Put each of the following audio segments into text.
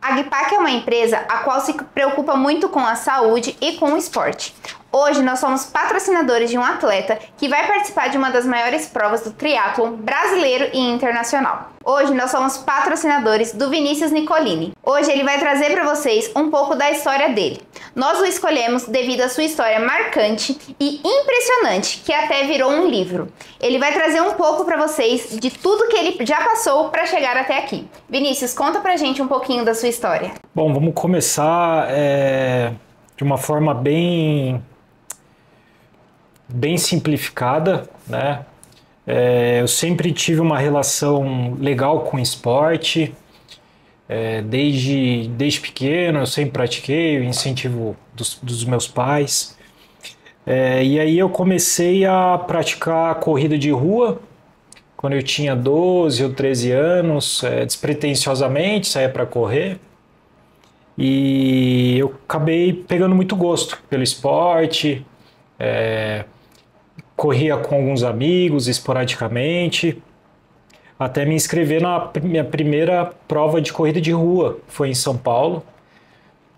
A Guipac é uma empresa a qual se preocupa muito com a saúde e com o esporte. Hoje nós somos patrocinadores de um atleta que vai participar de uma das maiores provas do triatlon brasileiro e internacional. Hoje nós somos patrocinadores do Vinícius Nicolini. Hoje ele vai trazer para vocês um pouco da história dele. Nós o escolhemos devido à sua história marcante e impressionante, que até virou um livro. Ele vai trazer um pouco para vocês de tudo que ele já passou para chegar até aqui. Vinícius, conta pra gente um pouquinho da sua história. Bom, vamos começar de uma forma bem simplificada, né? Eu sempre tive uma relação legal com esporte, desde pequeno eu sempre pratiquei, o incentivo dos meus pais. E aí eu comecei a praticar corrida de rua quando eu tinha 12 ou 13 anos, despretensiosamente, saía para correr. E eu acabei pegando muito gosto pelo esporte, corria com alguns amigos esporadicamente, até me inscrever na minha primeira prova de corrida de rua, foi em São Paulo.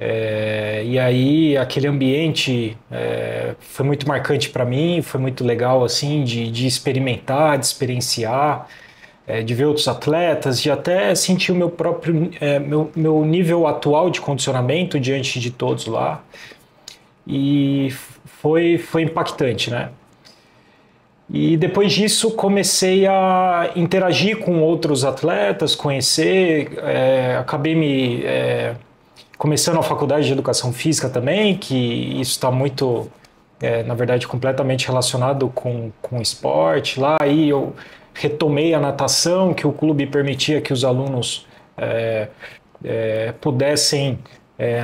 E aí aquele ambiente foi muito marcante para mim, foi muito legal assim de experimentar, de experienciar, de ver outros atletas, de até sentir o meu próprio meu nível atual de condicionamento diante de todos lá. E foi impactante, né? E depois disso comecei a interagir com outros atletas, conhecer, acabei começando a faculdade de Educação Física também, que isso está muito, na verdade, completamente relacionado com esporte. Lá aí eu retomei a natação, que o clube permitia que os alunos pudessem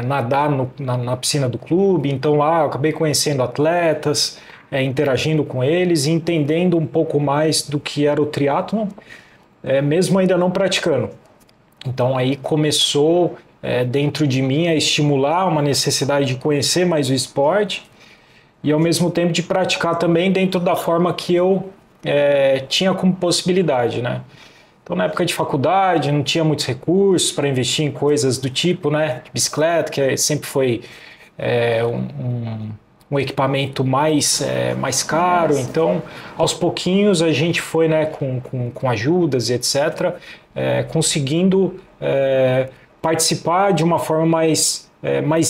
nadar na piscina do clube. Então lá eu acabei conhecendo atletas, interagindo com eles e entendendo um pouco mais do que era o triatlon, mesmo ainda não praticando. Então aí começou dentro de mim a estimular uma necessidade de conhecer mais o esporte e ao mesmo tempo de praticar também dentro da forma que eu tinha como possibilidade, né? Então na época de faculdade não tinha muitos recursos para investir em coisas do tipo, né, de bicicleta, que sempre foi um equipamento mais caro. Então aos pouquinhos a gente foi, né, com ajudas e etc, conseguindo participar de uma forma mais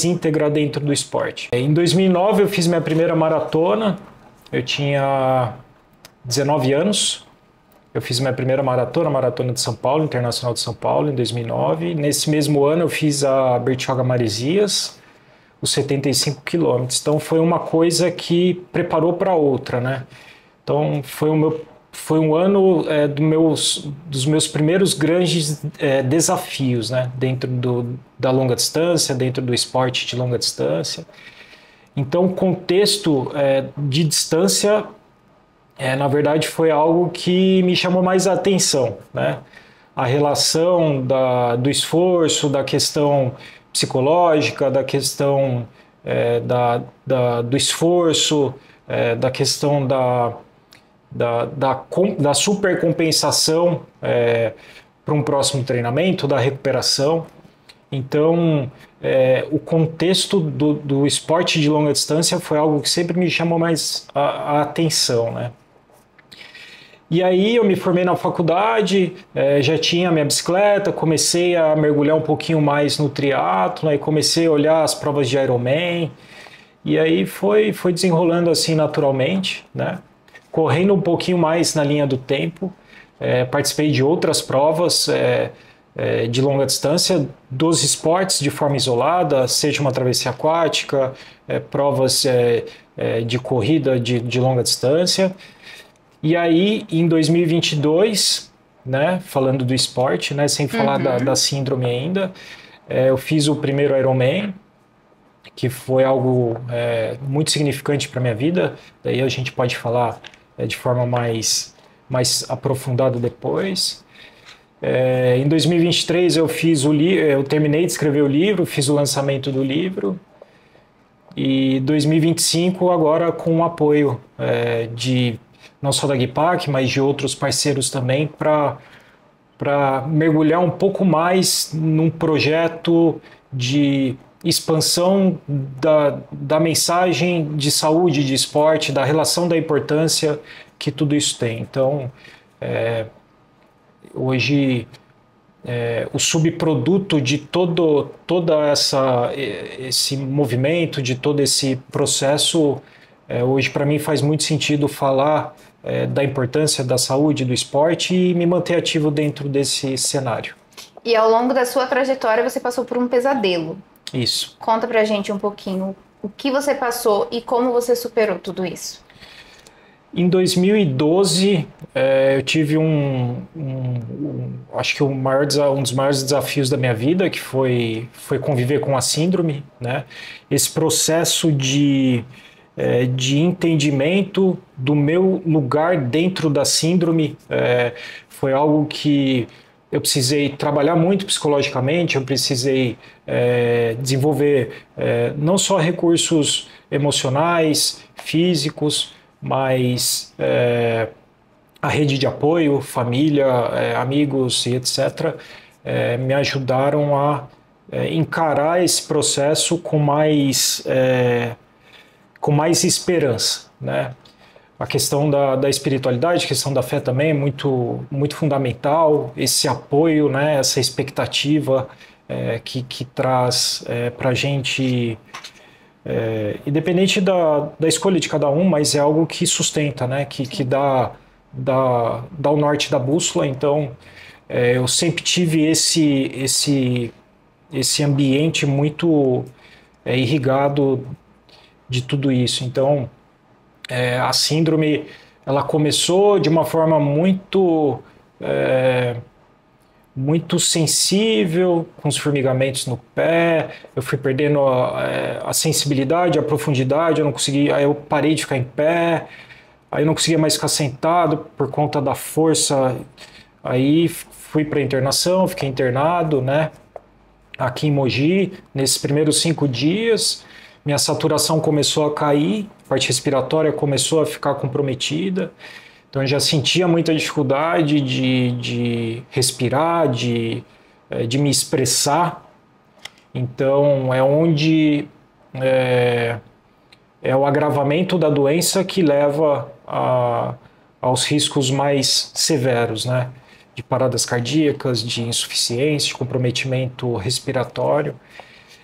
íntegra dentro do esporte. Em 2009 eu fiz minha primeira maratona, eu tinha 19 anos, eu fiz minha primeira maratona de São Paulo, Internacional de São Paulo, em 2009. Nesse mesmo ano eu fiz a Bertioga Maresias, os 75 quilômetros. Então foi uma coisa que preparou para outra, né? Então foi um ano dos meus primeiros grandes desafios, né? Dentro da longa distância, dentro do esporte de longa distância. Então o contexto de distância, na verdade, foi algo que me chamou mais a atenção, né? A relação do esforço, da questão psicológica, da questão do esforço, da questão da supercompensação para um próximo treinamento, da recuperação. Então, o contexto do esporte de longa distância foi algo que sempre me chamou mais a atenção, né? E aí eu me formei na faculdade, já tinha minha bicicleta, comecei a mergulhar um pouquinho mais no triatlo, aí comecei a olhar as provas de Ironman, e aí foi desenrolando assim naturalmente, né? Correndo um pouquinho mais na linha do tempo, participei de outras provas de longa distância, dos esportes de forma isolada, seja uma travessia aquática, provas de corrida de longa distância. E aí, em 2022, né, falando do esporte, né, sem falar da síndrome ainda, eu fiz o primeiro Ironman, que foi algo muito significante para minha vida. Daí a gente pode falar de forma mais aprofundada depois. Em 2023 eu terminei de escrever o livro, fiz o lançamento do livro. E 2025 agora com o apoio não só da Guipac, mas de outros parceiros também, para para mergulhar um pouco mais num projeto de expansão da mensagem de saúde, de esporte, da relação, da importância que tudo isso tem. Então, hoje, o subproduto de toda esse movimento, de todo esse processo, hoje para mim faz muito sentido falar da importância da saúde, do esporte e me manter ativo dentro desse cenário. E ao longo da sua trajetória você passou por um pesadelo. Isso. Conta pra gente um pouquinho o que você passou e como você superou tudo isso. Em 2012, eu tive acho que um dos maiores desafios da minha vida, que foi conviver com a síndrome, né? Esse processo de entendimento do meu lugar dentro da síndrome foi algo que eu precisei trabalhar muito psicologicamente, eu precisei desenvolver não só recursos emocionais, físicos, mas a rede de apoio, família, amigos e etc., me ajudaram a encarar esse processo com mais esperança, né? A questão da espiritualidade, a questão da fé também é muito, muito fundamental, esse apoio, né, essa expectativa que traz para a gente, independente da escolha de cada um, mas é algo que sustenta, né, que dá o norte da bússola. Então, eu sempre tive esse ambiente muito irrigado de tudo isso. Então, a síndrome, ela começou de uma forma muito sensível, com os formigamentos no pé. Eu fui perdendo a sensibilidade, a profundidade. Eu não conseguia, aí eu parei de ficar em pé. Aí eu não conseguia mais ficar sentado por conta da força. Aí fui para internação, fiquei internado, né? Aqui em Mogi, nesses primeiros 5 dias. Minha saturação começou a cair, a parte respiratória começou a ficar comprometida, então eu já sentia muita dificuldade de respirar, de me expressar. Então é onde é o agravamento da doença que leva aos riscos mais severos, né? De paradas cardíacas, de insuficiência, de comprometimento respiratório.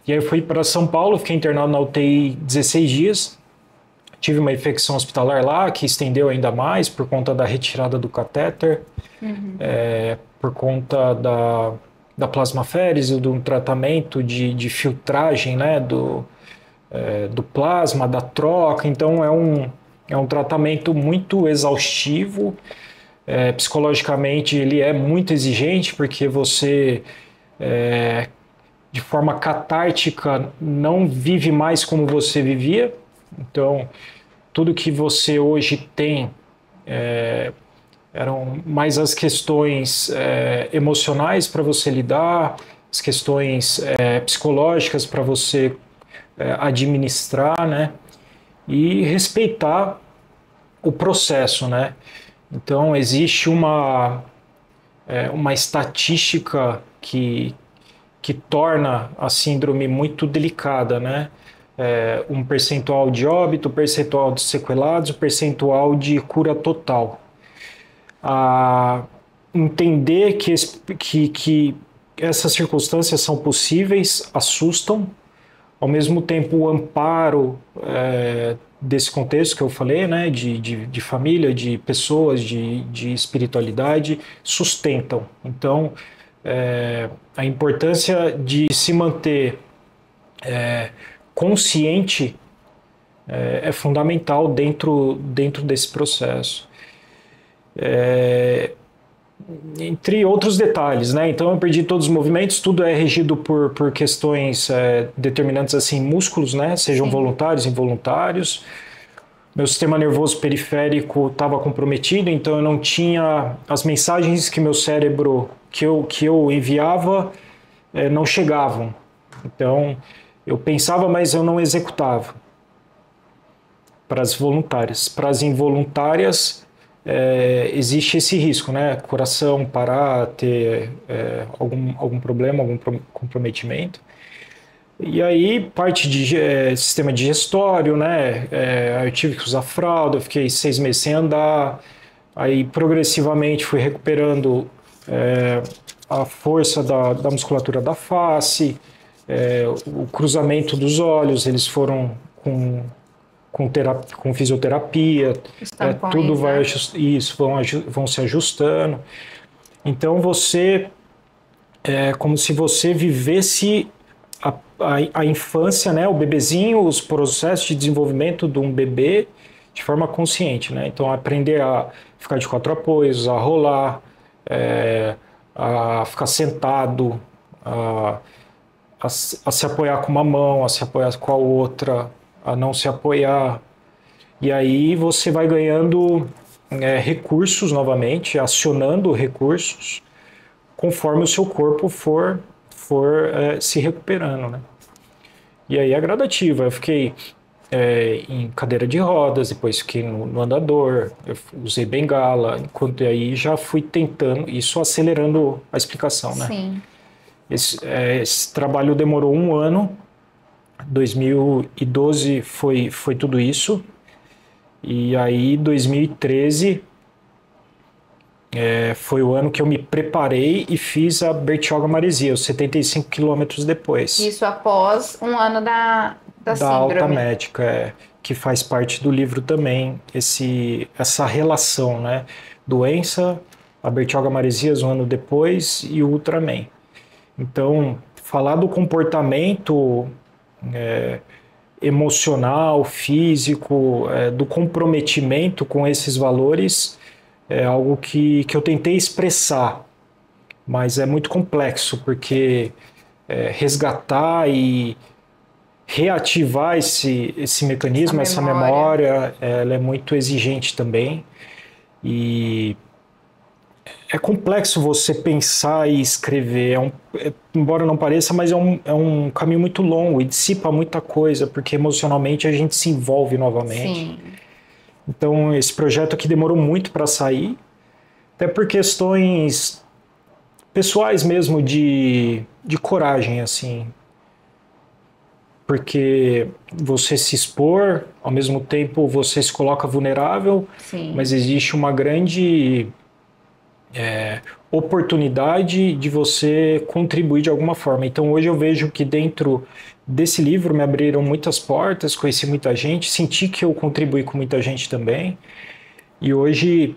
E aí eu fui para São Paulo, fiquei internado na UTI 16 dias, tive uma infecção hospitalar lá, que estendeu ainda mais por conta da retirada do catéter, por conta da plasmaférese, do tratamento de filtragem, né, do plasma, da troca. Então é um tratamento muito exaustivo, psicologicamente ele é muito exigente, porque você de forma catártica não vive mais como você vivia. Então tudo que você hoje tem eram mais as questões emocionais para você lidar, as questões psicológicas para você administrar, né? E respeitar o processo, né? Então existe uma estatística que torna a síndrome muito delicada, né? Um percentual de óbito, percentual de sequelados, percentual de cura total. Entender que essas circunstâncias são possíveis assustam, ao mesmo tempo o amparo desse contexto que eu falei, né, de família, de pessoas, de espiritualidade, sustentam. Então, a importância de se manter consciente é fundamental dentro desse processo. Entre outros detalhes, né? Então eu perdi todos os movimentos, tudo é regido por questões determinantes assim, músculos, né? Sejam voluntários, involuntários. Meu sistema nervoso periférico estava comprometido, então eu não tinha as mensagens que meu cérebro que eu enviava não chegavam. Então eu pensava, mas eu não executava. Para as voluntárias, para as involuntárias existe esse risco, né? Coração parar, ter algum problema, comprometimento. E aí, parte de sistema digestório, né? Eu tive que usar fralda, eu fiquei 6 meses sem andar. Aí, progressivamente, fui recuperando a força da musculatura da face, o cruzamento dos olhos, eles foram com fisioterapia, tudo vai vão se ajustando. Então, é como se você vivesse a infância, né, o bebezinho, os processos de desenvolvimento de um bebê de forma consciente, né? Então, aprender a ficar de 4 apoios, a rolar, a ficar sentado, a se apoiar com uma mão, a se apoiar com a outra, a não se apoiar. E aí você vai ganhando recursos novamente, acionando recursos, conforme o seu corpo for se recuperando, né? E aí é gradativa. Eu fiquei em cadeira de rodas, depois fiquei no andador, eu usei bengala, enquanto aí já fui tentando, isso acelerando a explicação, né? Sim. Esse trabalho demorou 1 ano, 2012 foi tudo isso, e aí 2013 foi o ano que eu me preparei e fiz a Bertioga-Maresia, os 75 quilômetros depois. Isso após 1 ano da síndrome. Alta médica, que faz parte do livro também, essa relação, né? Doença, a Bertioga-Maresias 1 ano depois e o Ultraman. Então, falar do comportamento emocional, físico, do comprometimento com esses valores é algo que eu tentei expressar, mas é muito complexo, porque resgatar e reativar esse mecanismo, essa memória, ela é muito exigente também, e é complexo você pensar e escrever, embora não pareça, mas é um caminho muito longo e dissipa muita coisa, porque emocionalmente a gente se envolve novamente. Sim. Então, esse projeto aqui demorou muito para sair, até por questões pessoais mesmo, de coragem, assim. Porque você se expor, ao mesmo tempo você se coloca vulnerável, Sim. Mas existe uma grande oportunidade de você contribuir de alguma forma. Então, hoje eu vejo que dentro desse livro me abriram muitas portas, conheci muita gente, senti que eu contribuí com muita gente também, e hoje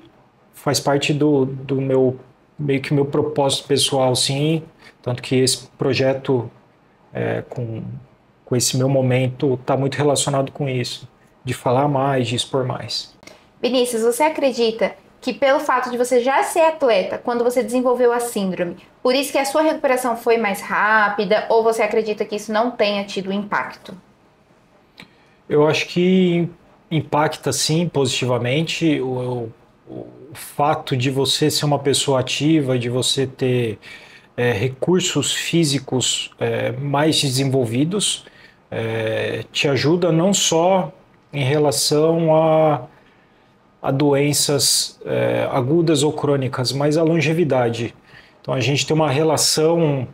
faz parte do meu, meio que meu propósito pessoal, sim, tanto que esse projeto com esse meu momento está muito relacionado com isso, de falar mais, de expor mais. Vinícius, você acredita que pelo fato de você já ser atleta, quando você desenvolveu a síndrome, por isso que a sua recuperação foi mais rápida, ou você acredita que isso não tenha tido impacto? Eu acho que impacta sim positivamente o fato de você ser uma pessoa ativa, de você ter recursos físicos mais desenvolvidos, te ajuda não só em relação a doenças agudas ou crônicas, mas a longevidade. Então a gente tem uma relação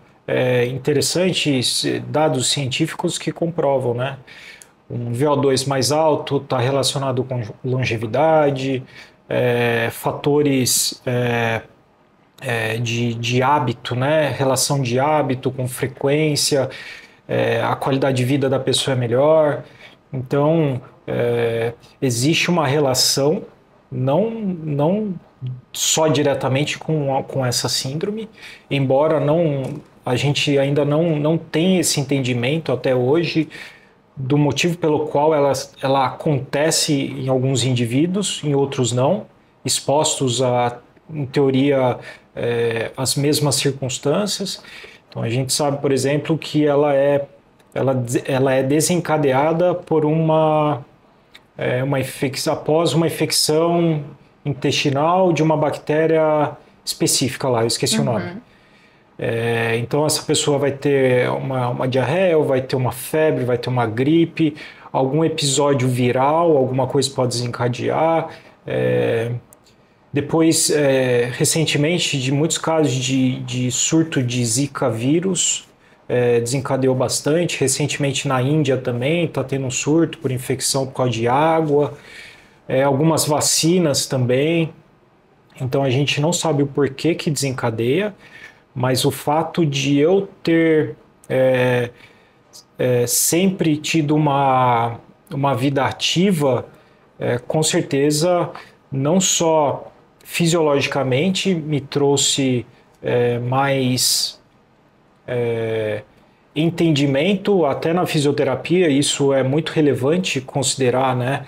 interessante, dados científicos que comprovam, né? Um VO2 mais alto está relacionado com longevidade, fatores de hábito, né? Relação de hábito com frequência, a qualidade de vida da pessoa é melhor. Então, existe uma relação, não só diretamente com essa síndrome, embora a gente ainda não tenha esse entendimento até hoje do motivo pelo qual ela acontece em alguns indivíduos, em outros não, expostos em teoria, às mesmas circunstâncias. Então a gente sabe, por exemplo, que ela é desencadeada por após uma infecção intestinal de uma bactéria específica lá, eu esqueci o nome. Então essa pessoa vai ter uma diarreia, vai ter uma febre, vai ter uma gripe, algum episódio viral, alguma coisa pode desencadear. Depois, recentemente, de muitos casos de surto de Zika vírus, desencadeou bastante. Recentemente na Índia também está tendo um surto por infecção por causa de água. Algumas vacinas também. Então a gente não sabe o porquê que desencadeia, mas o fato de eu ter sempre tido uma vida ativa, com certeza, não só fisiologicamente me trouxe mais entendimento, até na fisioterapia. Isso é muito relevante considerar, né,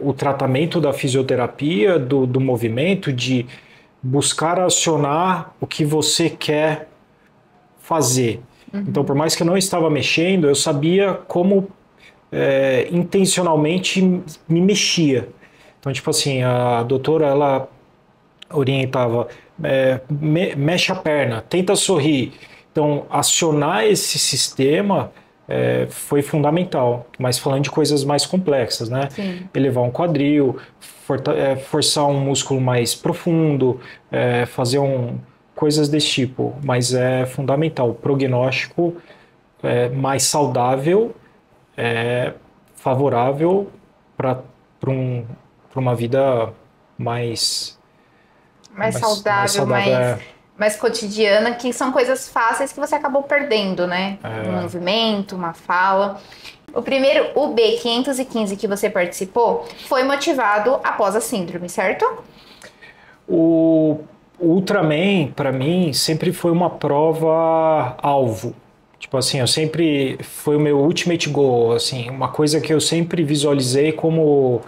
o tratamento da fisioterapia, do movimento, de buscar acionar o que você quer fazer. Então, por mais que eu não estava mexendo, eu sabia como intencionalmente me mexia. Então, tipo assim, a doutora, ela orientava, mexe a perna, tenta sorrir. Então, acionar esse sistema foi fundamental, mas falando de coisas mais complexas, né? Sim. Elevar um quadril, forçar um músculo mais profundo, fazer coisas desse tipo, mas é fundamental. O prognóstico mais saudável é favorável para uma vida mais saudável, mais cotidiana, que são coisas fáceis que você acabou perdendo, né? Um movimento, uma fala. O primeiro UB515 que você participou foi motivado após a síndrome, certo? O Ultraman, para mim, sempre foi uma prova alvo. Tipo assim, foi o meu ultimate goal, assim, uma coisa que eu sempre visualizei como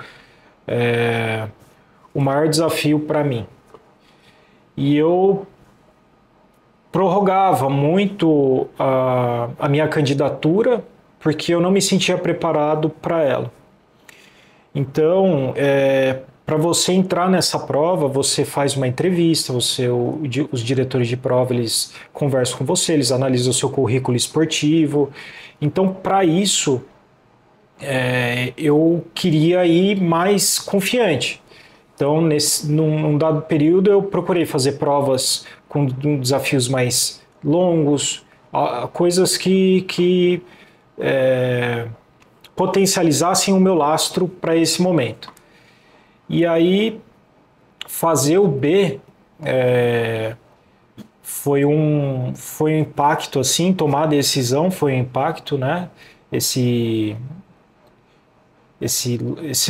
o maior desafio para mim. E eu prorrogava muito a minha candidatura, porque eu não me sentia preparado para ela. Então, para você entrar nessa prova, você faz uma entrevista, os diretores de prova, eles conversam com você, eles analisam o seu currículo esportivo. Então, para isso, eu queria ir mais confiante. Então, num dado período, eu procurei fazer provas com desafios mais longos, coisas que potencializassem o meu lastro para esse momento. E aí, fazer o B foi um impacto, assim, tomar a decisão foi um impacto, né? Esse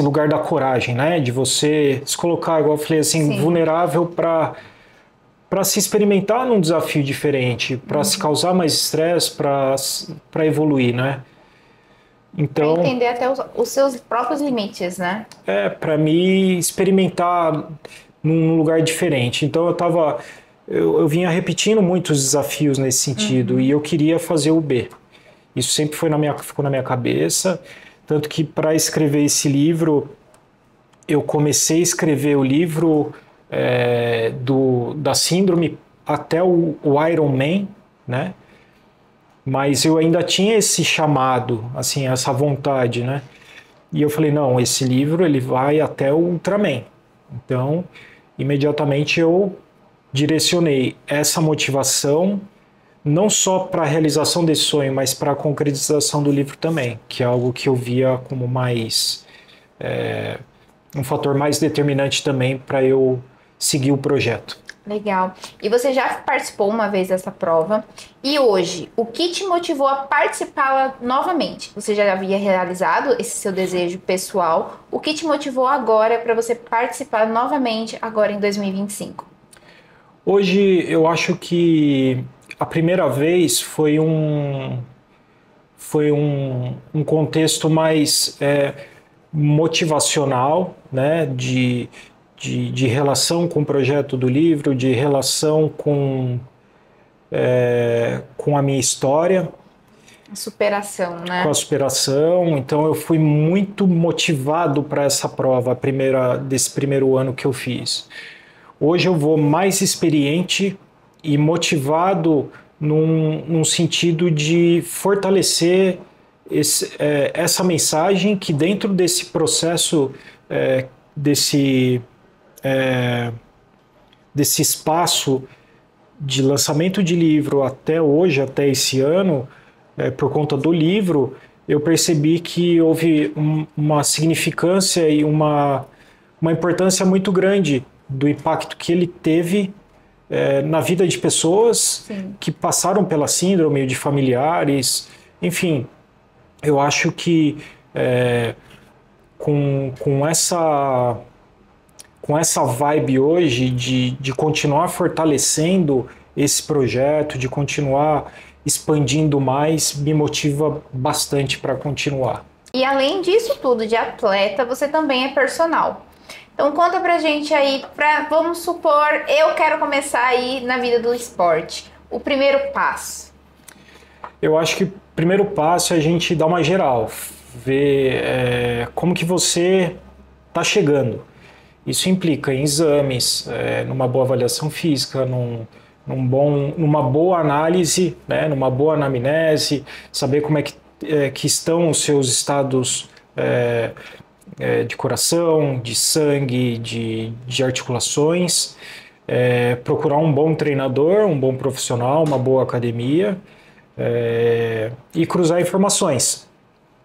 lugar da coragem, né? De você se colocar, igual eu falei, assim, sim, vulnerável para se experimentar num desafio diferente, para se causar mais estresse, para evoluir, né? Então, pra entender até os seus próprios limites, né? Para me experimentar num lugar diferente. Então eu vinha repetindo muitos desafios nesse sentido, e eu queria fazer o B. Isso sempre ficou na minha cabeça, tanto que para escrever esse livro, eu comecei a escrever o livro da síndrome até o Iron Man, né? Mas eu ainda tinha esse chamado, assim, essa vontade, né? E eu falei, não, esse livro ele vai até o Ultraman. Então, imediatamente eu direcionei essa motivação não só para a realização desse sonho, mas para a concretização do livro também, que é algo que eu via como mais um fator mais determinante também para eu seguir o projeto. Legal. E você já participou uma vez dessa prova. E hoje, o que te motivou a participá-la novamente? Você já havia realizado esse seu desejo pessoal. O que te motivou agora para você participar novamente agora em 2025? Hoje, eu acho que a primeira vez foi um contexto mais motivacional, né, de relação com o projeto do livro, de relação com a minha história. A superação, né? Com a superação. Então eu fui muito motivado para essa prova, desse primeiro ano que eu fiz. Hoje eu vou mais experiente e motivado num sentido de fortalecer essa mensagem que dentro desse processo, desse desse espaço de lançamento de livro até hoje, até esse ano, por conta do livro, eu percebi que houve uma significância e uma importância muito grande do impacto que ele teve na vida de pessoas Sim. que passaram pela síndrome, de familiares, enfim. Eu acho que com essa vibe hoje de continuar fortalecendo esse projeto, de continuar expandindo mais, me motiva bastante para continuar. E além disso tudo, de atleta, você também é personal. Então conta pra gente aí, vamos supor, eu quero começar aí na vida do esporte. O primeiro passo. Eu acho que o primeiro passo é a gente dar uma geral, ver como que você está chegando. Isso implica em exames, numa boa avaliação física, numa boa análise, né, numa boa anamnese, saber como é que estão os seus estados de coração, de sangue, de articulações, procurar um bom treinador, um bom profissional, uma boa academia, e cruzar informações,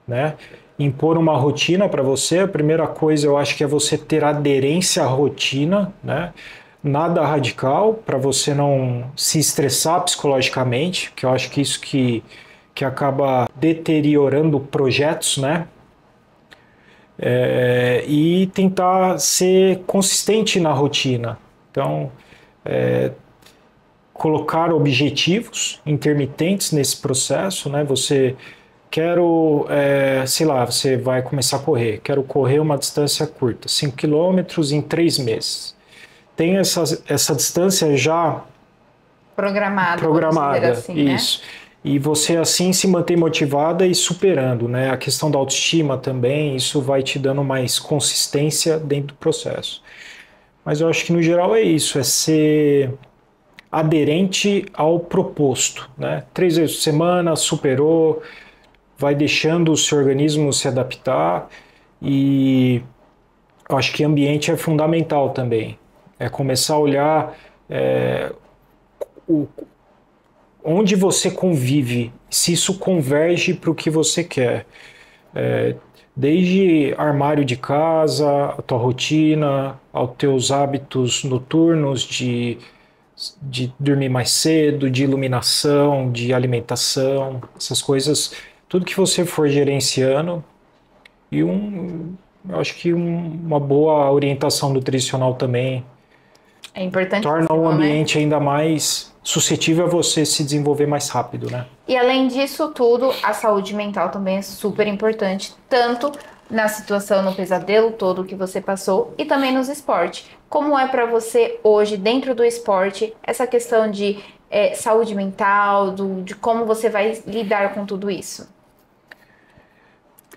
né? Impor uma rotina para você. A primeira coisa eu acho que é você ter aderência à rotina, né? Nada radical, para você não se estressar psicologicamente, que eu acho que isso que acaba deteriorando projetos, né? E tentar ser consistente na rotina. Então, colocar objetivos intermitentes nesse processo, né? Você sei lá, você vai começar a correr, quero correr uma distância curta, 5 quilômetros em 3 meses. Tem essa distância já programada, assim, isso. Né? E você assim se mantém motivada e superando, né? A questão da autoestima também, isso vai te dando mais consistência dentro do processo. Mas eu acho que no geral é isso, é ser aderente ao proposto, né? 3 vezes por semana, superou, vai deixando o seu organismo se adaptar, e eu acho que ambiente é fundamental também. É começar a olhar onde você convive, se isso converge para o que você quer. Desde armário de casa, a tua rotina, aos teus hábitos noturnos de dormir mais cedo, de iluminação, de alimentação, essas coisas, tudo que você for gerenciando, e eu acho que uma boa orientação nutricional também é importante, torna o ambiente, né, ainda mais suscetível a você se desenvolver mais rápido, né? E além disso tudo, a saúde mental também é super importante, tanto na situação, no pesadelo todo que você passou, e também nos esportes. Como é para você hoje, dentro do esporte, essa questão de saúde mental, de como você vai lidar com tudo isso?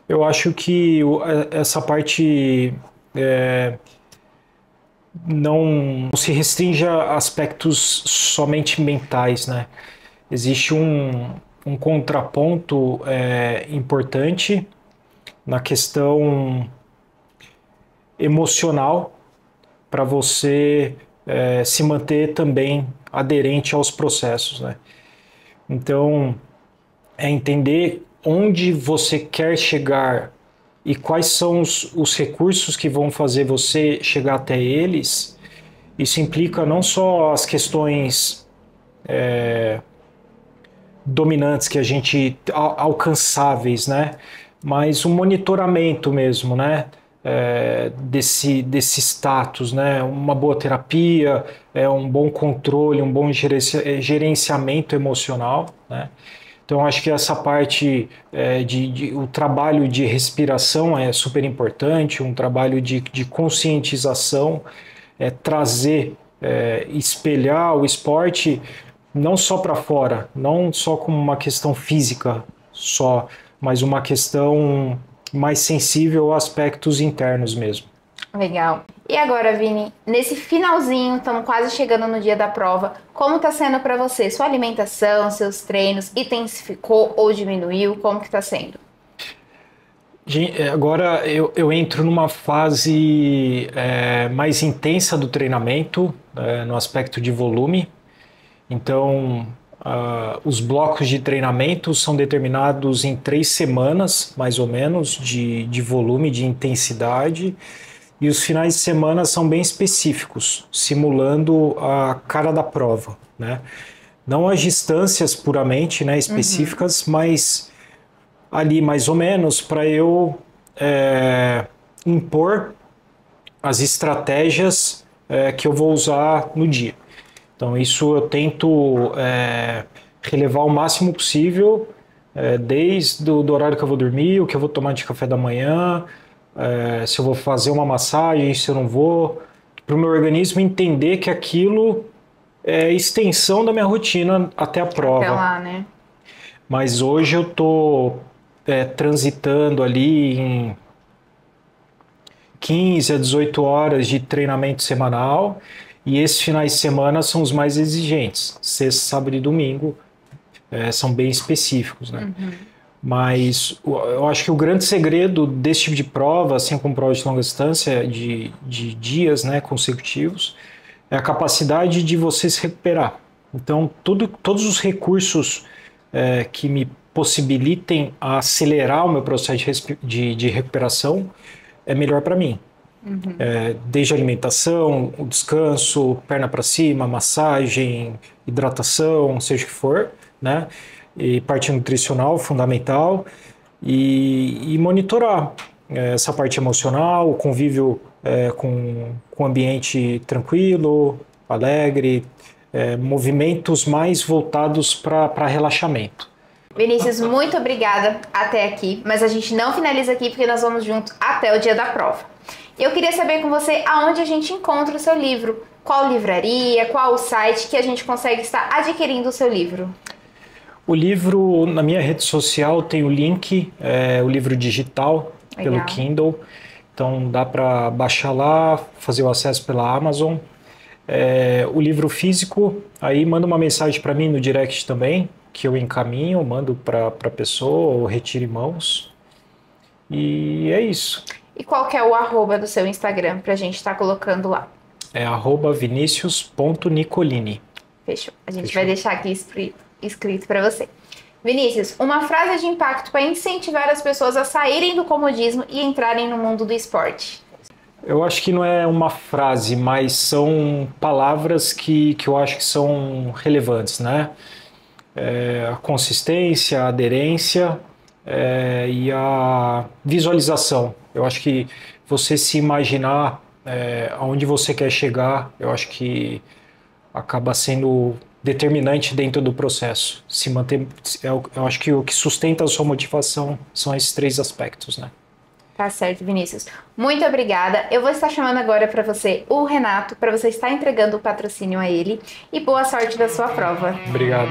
Eu acho que essa parte não se restringe a aspectos somente mentais, né? Existe um contraponto importante na questão emocional para você se manter também aderente aos processos, né? Então, é entender onde você quer chegar e quais são os recursos que vão fazer você chegar até eles. Isso implica não só as questões dominantes que a gente alcançáveis, né? Mas um monitoramento mesmo, né? Desse status, né? Uma boa terapia, um bom controle, um bom gerenciamento emocional, né? Então, acho que essa parte o trabalho de respiração é super importante, um trabalho de conscientização, trazer, espelhar o esporte não só para fora, não só como uma questão física só, mas uma questão mais sensível a aspectos internos mesmo. Legal. E agora, Vini, nesse finalzinho, estamos quase chegando no dia da prova, como está sendo para você? Sua alimentação, seus treinos, intensificou ou diminuiu? Como que está sendo? Agora eu entro numa fase mais intensa do treinamento, no aspecto de volume. Então, os blocos de treinamento são determinados em 3 semanas, mais ou menos, de volume, de intensidade. E os finais de semana são bem específicos, simulando a cara da prova, né? Não as distâncias puramente, né, específicas, mas ali mais ou menos para eu impor as estratégias que eu vou usar no dia. Então isso eu tento relevar o máximo possível, desde o horário que eu vou dormir, o que eu vou tomar de café da manhã, se eu vou fazer uma massagem, se eu não vou, para o meu organismo entender que aquilo é extensão da minha rotina até a prova. Até lá, né? Mas hoje eu estou transitando ali em 15 a 18 horas de treinamento semanal, e esses finais de semana são os mais exigentes. Sexta, sábado e domingo são bem específicos, né? Mas eu acho que o grande segredo desse tipo de prova, assim como prova de longa distância, de dias, né, consecutivos, é a capacidade de você se recuperar. Então, todos os recursos que me possibilitem acelerar o meu processo de recuperação é melhor para mim. Desde a alimentação, o descanso, perna para cima, massagem, hidratação, seja o que for, né? E parte nutricional fundamental, e monitorar essa parte emocional, o convívio com um ambiente tranquilo, alegre, movimentos mais voltados para relaxamento. Vinícius, muito obrigada até aqui, mas a gente não finaliza aqui porque nós vamos junto até o dia da prova. Eu queria saber com você aonde a gente encontra o seu livro, qual livraria, qual o site que a gente consegue estar adquirindo o seu livro. O livro, na minha rede social, tem o link, o livro digital, Legal. Pelo Kindle. Então dá para baixar lá, fazer o acesso pela Amazon. O livro físico, aí manda uma mensagem para mim no direct também, que eu encaminho, mando para a pessoa, ou retiro em mãos. E é isso. E qual que é o arroba do seu Instagram para a gente estar colocando lá? É @vinicius.nicolini. Fechou. A gente vai deixar aqui escrito para você. Vinícius, uma frase de impacto para incentivar as pessoas a saírem do comodismo e entrarem no mundo do esporte. Eu acho que não é uma frase, mas são palavras que eu acho que são relevantes, né? A consistência, a aderência e a visualização. Eu acho que você se imaginar aonde você quer chegar, eu acho que acaba sendo determinante dentro do processo. Se manter, eu acho que o que sustenta a sua motivação são esses 3 aspectos, né? Tá certo, Vinícius. Muito obrigada. Eu vou estar chamando agora para você o Renato, para você estar entregando o patrocínio a ele. E boa sorte da sua prova. Obrigado.